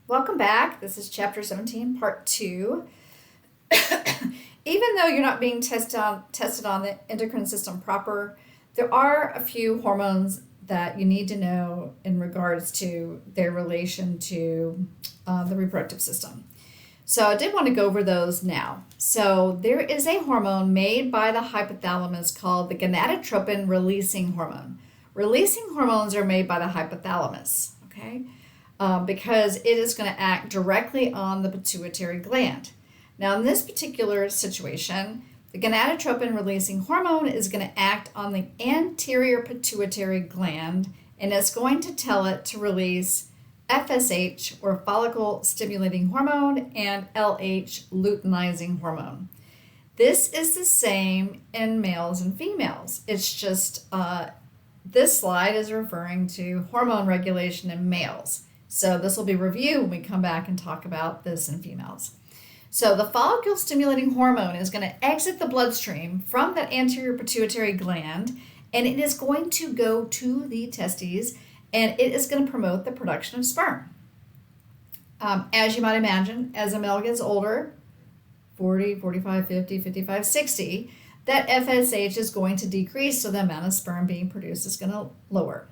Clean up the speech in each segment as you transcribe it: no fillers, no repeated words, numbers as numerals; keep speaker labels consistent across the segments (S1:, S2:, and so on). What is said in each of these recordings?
S1: Welcome back. This is chapter 17, part 2. Even though you're not being tested on the endocrine system proper, there are a few hormones that you need to know in regards to their relation to the reproductive system. So I did want to go over those now. So there is a hormone made by the hypothalamus called the gonadotropin releasing hormone. Releasing hormones are made by the hypothalamus, okay? Because it is going to act directly on the pituitary gland. Now, in this particular situation, the gonadotropin releasing hormone is going to act on the anterior pituitary gland, and it's going to tell it to release FSH, or follicle stimulating hormone, and LH, luteinizing hormone. This is the same in males and females. It's just this slide is referring to hormone regulation in males. So this will be reviewed when we come back and talk about this in females. So the follicle stimulating hormone is going to exit the bloodstream from that anterior pituitary gland, and it is going to go to the testes, and it is going to promote the production of sperm. As you might imagine, as a male gets older, 40, 45, 50, 55, 60, that FSH is going to decrease, so the amount of sperm being produced is going to lower.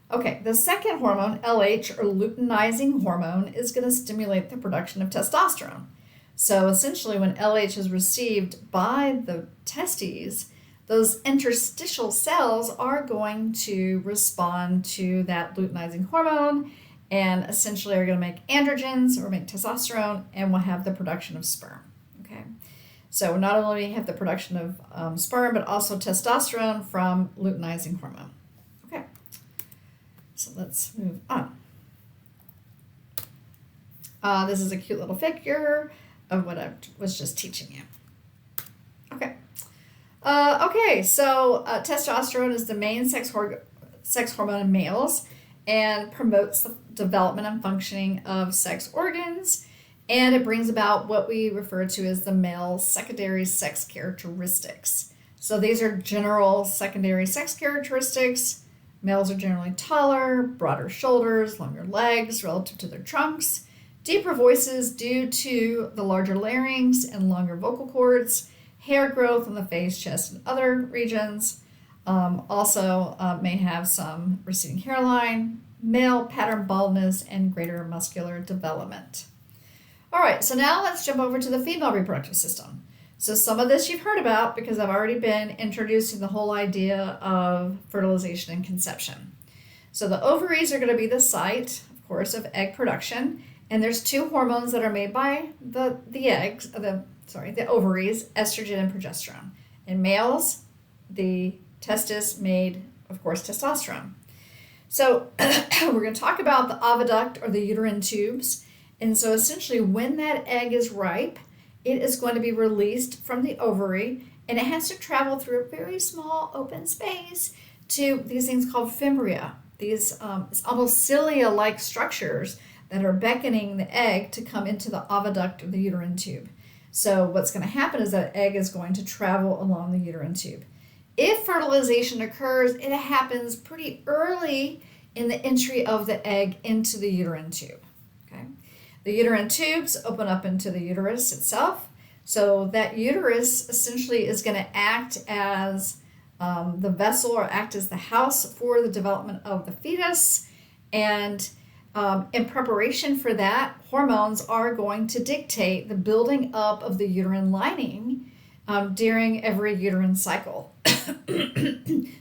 S1: Okay, the second hormone, LH, or luteinizing hormone, is going to stimulate the production of testosterone. So essentially, when LH is received by the testes, those interstitial cells are going to respond to that luteinizing hormone and essentially are going to make androgens or make testosterone, and will have the production of sperm. Okay, so not only have the production of sperm, but also testosterone from luteinizing hormone. Okay. So let's move on. This is a cute little figure of what I was just teaching you. Okay. So testosterone is the main sex hormone in males and promotes the development and functioning of sex organs, and it brings about what we refer to as the male secondary sex characteristics. So these are general secondary sex characteristics. Males are generally taller, broader shoulders, longer legs relative to their trunks, deeper voices due to the larger larynx and longer vocal cords, hair growth on the face, chest, and other regions. Also may have some receding hairline, male pattern baldness, and greater muscular development. All right, so now let's jump over to the female reproductive system. So some of this you've heard about because I've already been introducing the whole idea of fertilization and conception. So the ovaries are going to be the site, of course, of egg production, and there's two hormones that are made by the ovaries, estrogen and progesterone. In males, the testis made, of course, testosterone. So we're going to talk about the oviduct or the uterine tubes, and so essentially when that egg is ripe, it is going to be released from the ovary, and it has to travel through a very small open space to these things called fimbria. These almost cilia-like structures that are beckoning the egg to come into the oviduct or the uterine tube. So what's going to happen is that egg is going to travel along the uterine tube. If fertilization occurs, it happens pretty early in the entry of the egg into the uterine tube. Okay. The uterine tubes open up into the uterus itself. So that uterus essentially is going to act as the vessel or act as the house for the development of the fetus. And in preparation for that, hormones are going to dictate the building up of the uterine lining during every uterine cycle.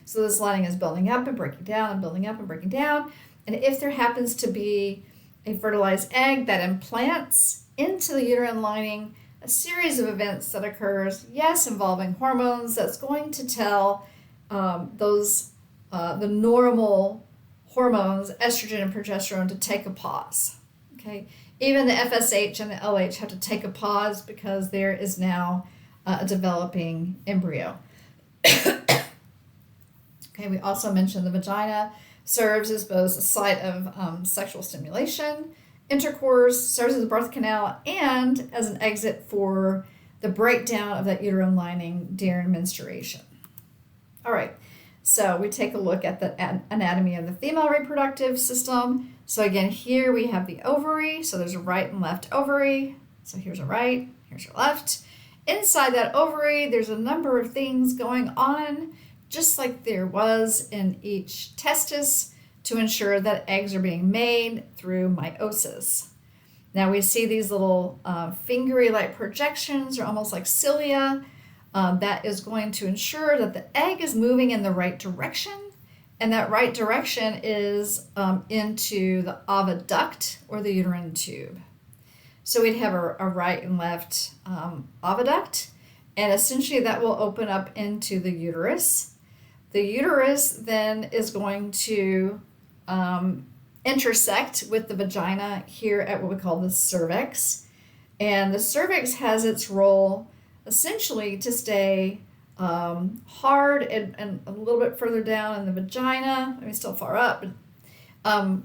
S1: So this lining is building up and breaking down and building up and breaking down. And if there happens to be a fertilized egg that implants into the uterine lining, a series of events that occurs, yes, involving hormones, that's going to tell the normal hormones, estrogen and progesterone, to take a pause. Okay, even the FSH and the LH have to take a pause because there is now a developing embryo. Okay, we also mentioned the vagina serves as both a site of sexual stimulation, intercourse, serves as a birth canal, and as an exit for the breakdown of that uterine lining during menstruation. All right, so we take a look at the anatomy of the female reproductive system. So again, here we have the ovary. So there's a right and left ovary. So here's a right, here's a left. Inside that ovary, there's a number of things going on, just like there was in each testis, to ensure that eggs are being made through meiosis. Now we see these little fingery-like projections, or almost like cilia. That is going to ensure that the egg is moving in the right direction, and that right direction is into the oviduct or the uterine tube. So we'd have a right and left oviduct, and essentially that will open up into the uterus. The uterus then is going to intersect with the vagina here at what we call the cervix. And the cervix has its role essentially to stay hard and a little bit further down in the vagina. I mean, still far up, but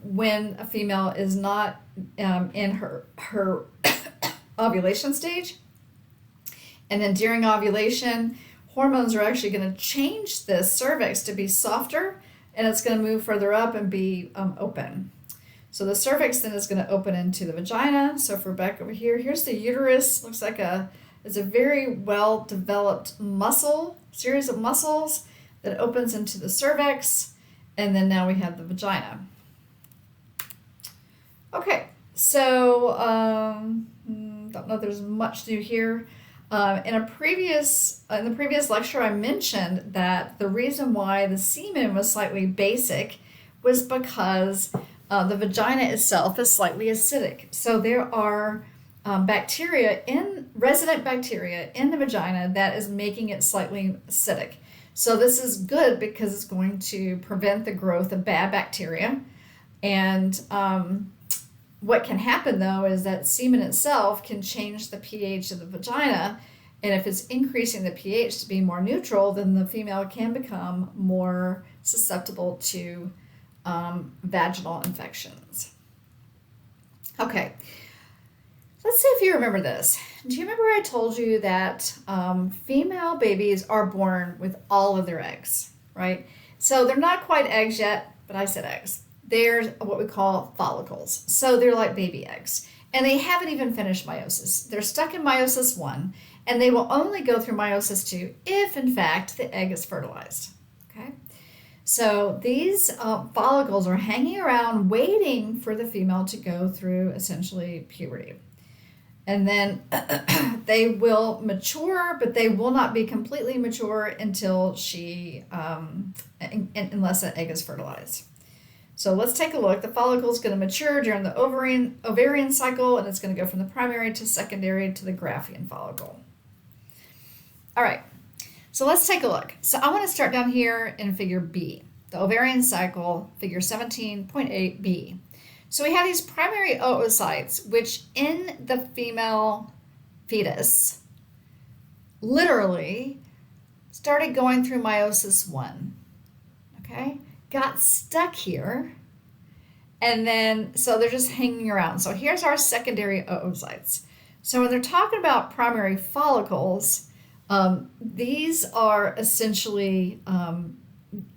S1: when a female is not in her ovulation stage. And then during ovulation, hormones are actually going to change this cervix to be softer, and it's going to move further up and be open. So the cervix then is going to open into the vagina. So if we're back over here, here's the uterus. Looks like it's a very well developed series of muscles that opens into the cervix. And then now we have the vagina. Okay, so don't know if there's much new here. In the previous lecture, I mentioned that the reason why the semen was slightly basic was because the vagina itself is slightly acidic. So there are resident bacteria in the vagina that is making it slightly acidic. So this is good because it's going to prevent the growth of bad bacteria. And what can happen, though, is that semen itself can change the pH of the vagina, and if it's increasing the pH to be more neutral, then the female can become more susceptible to vaginal infections. Okay, let's see if you remember this. Do you remember I told you that female babies are born with all of their eggs, right? So they're not quite eggs yet, but I said eggs. They're what we call follicles. So they're like baby eggs. And they haven't even finished meiosis. They're stuck in meiosis 1, and they will only go through meiosis 2 if, in fact, the egg is fertilized. Okay? So these follicles are hanging around waiting for the female to go through essentially puberty. And then they will mature, but they will not be completely mature until unless an egg is fertilized. So let's take a look. The follicle is going to mature during the ovarian cycle, and it's going to go from the primary to secondary to the Graafian follicle. All right, so let's take a look. So I want to start down here in figure B, the ovarian cycle, figure 17.8b. So we have these primary oocytes, which in the female fetus literally started going through meiosis 1, okay? Got stuck here, and then so they're just hanging around. So here's our secondary oocytes. So when they're talking about primary follicles, these are essentially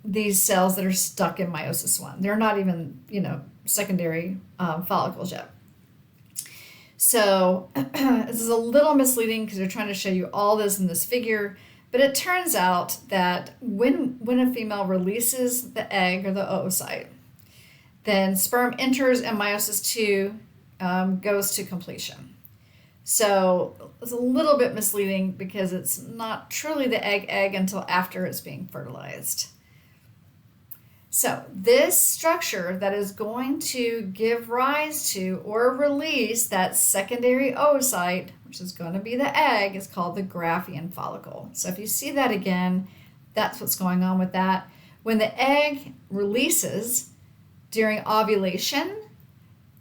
S1: these cells that are stuck in meiosis 1. They're not even, secondary follicles yet. So this is a little misleading because they're trying to show you all this in this figure. But it turns out that when a female releases the egg or the oocyte, then sperm enters and meiosis 2 goes to completion. So it's a little bit misleading because it's not truly the egg until after it's being fertilized. So this structure that is going to give rise to or release that secondary oocyte, which is going to be the egg, is called the Graafian follicle. So if you see that again, that's what's going on with that. When the egg releases during ovulation,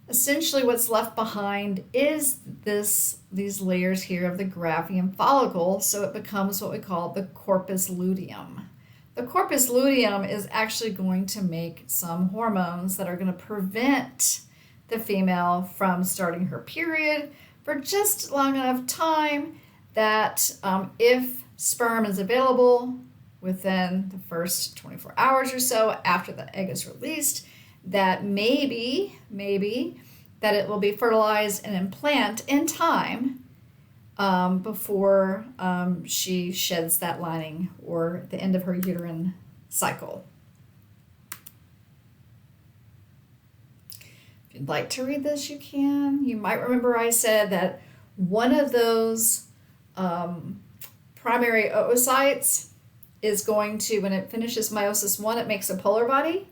S1: essentially what's left behind is these layers here of the Graafian follicle, so it becomes what we call the corpus luteum. The corpus luteum is actually going to make some hormones that are going to prevent the female from starting her period for just long enough time that if sperm is available within the first 24 hours or so after the egg is released, that maybe that it will be fertilized and implant in time before she sheds that lining or the end of her uterine cycle. If you'd like to read this, you can. You might remember I said that one of those primary oocytes is going to, when it finishes meiosis 1, it makes a polar body.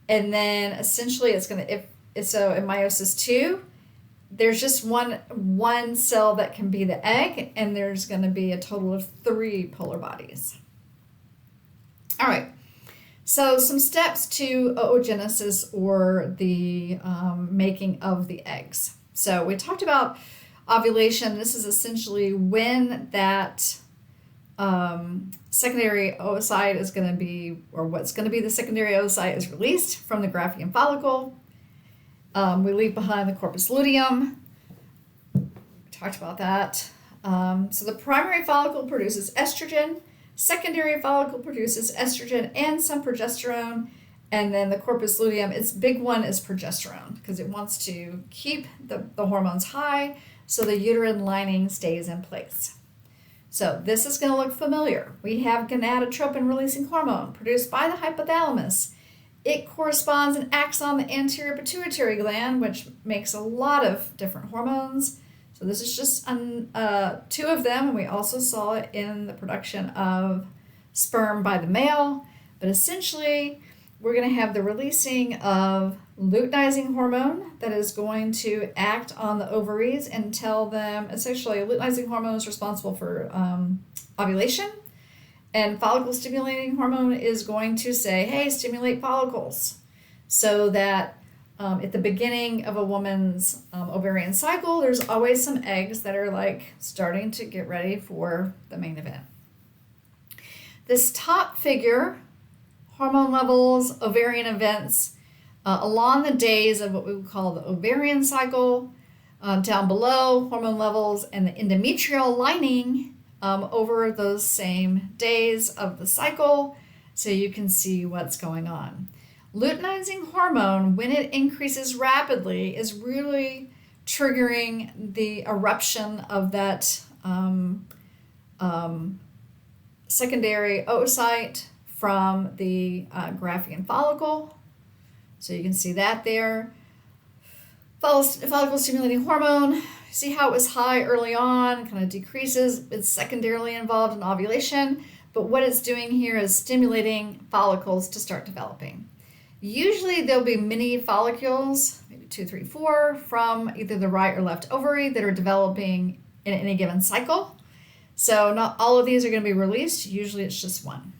S1: And then essentially it's going to, so in meiosis 2, there's just one cell that can be the egg, and there's going to be a total of 3 polar bodies. All right. So some steps to oogenesis, or the making of the eggs. So we talked about ovulation. This is essentially when that secondary oocyte is going to be, or what's going to be the secondary oocyte is released from the Graafian follicle. We leave behind the corpus luteum. We talked about that. So the primary follicle produces estrogen. Secondary follicle produces estrogen and some progesterone. And then the corpus luteum, its big one is progesterone, because it wants to keep the hormones high so the uterine lining stays in place. So this is going to look familiar. We have gonadotropin-releasing hormone produced by the hypothalamus. It corresponds and acts on the anterior pituitary gland, which makes a lot of different hormones. So this is just 2 of them, and we also saw it in the production of sperm by the male. But essentially, we're going to have the releasing of luteinizing hormone that is going to act on the ovaries and tell them, essentially, luteinizing hormone is responsible for ovulation. And follicle stimulating hormone is going to say, hey, stimulate follicles. So that at the beginning of a woman's ovarian cycle, there's always some eggs that are like starting to get ready for the main event. This top figure, hormone levels, ovarian events, along the days of what we would call the ovarian cycle, down below, hormone levels and the endometrial lining over those same days of the cycle, so you can see what's going on. Luteinizing hormone, when it increases rapidly, is really triggering the eruption of that secondary oocyte from the Graafian follicle. So you can see that there. Follicle stimulating hormone, see how it was high early on, kind of decreases. It's secondarily involved in ovulation, but what it's doing here is stimulating follicles to start developing. Usually there'll be mini follicles, maybe 2, 3, 4, from either the right or left ovary that are developing in any given cycle. So not all of these are going to be released. Usually it's just one.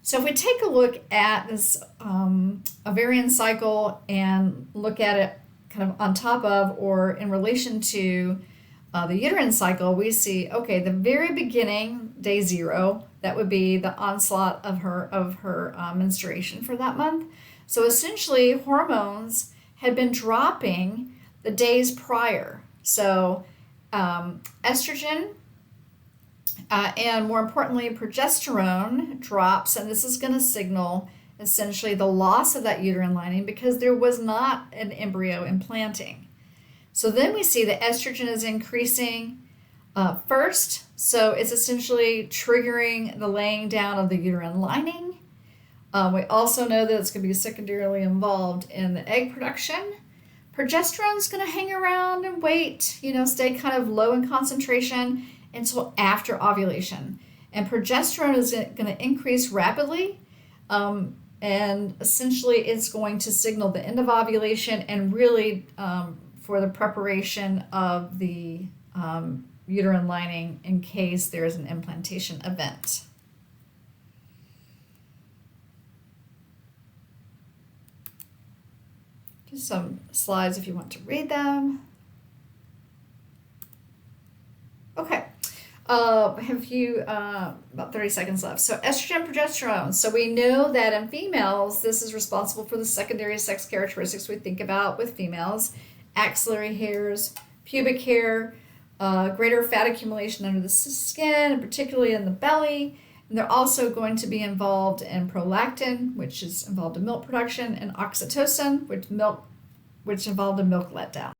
S1: So if we take a look at this ovarian cycle and look at it kind of on top of or in relation to the uterine cycle, we see, okay, the very beginning, day 0, that would be the onslaught of her menstruation for that month. So essentially, hormones had been dropping the days prior. So estrogen and more importantly, progesterone drops, and this is going to signal essentially the loss of that uterine lining because there was not an embryo implanting. So then we see that estrogen is increasing first, so it's essentially triggering the laying down of the uterine lining. We also know that it's going to be secondarily involved in the egg production. Progesterone is going to hang around and wait, stay kind of low in concentration until after ovulation. And progesterone is going to increase rapidly, and essentially it's going to signal the end of ovulation and really for the preparation of the uterine lining in case there is an implantation event. Just some slides if you want to read them. Okay. I have a few, about 30 seconds left. So estrogen, progesterone. So we know that in females, this is responsible for the secondary sex characteristics we think about with females. Axillary hairs, pubic hair, greater fat accumulation under the skin, and particularly in the belly. And they're also going to be involved in prolactin, which is involved in milk production, and oxytocin, which involved in milk letdown.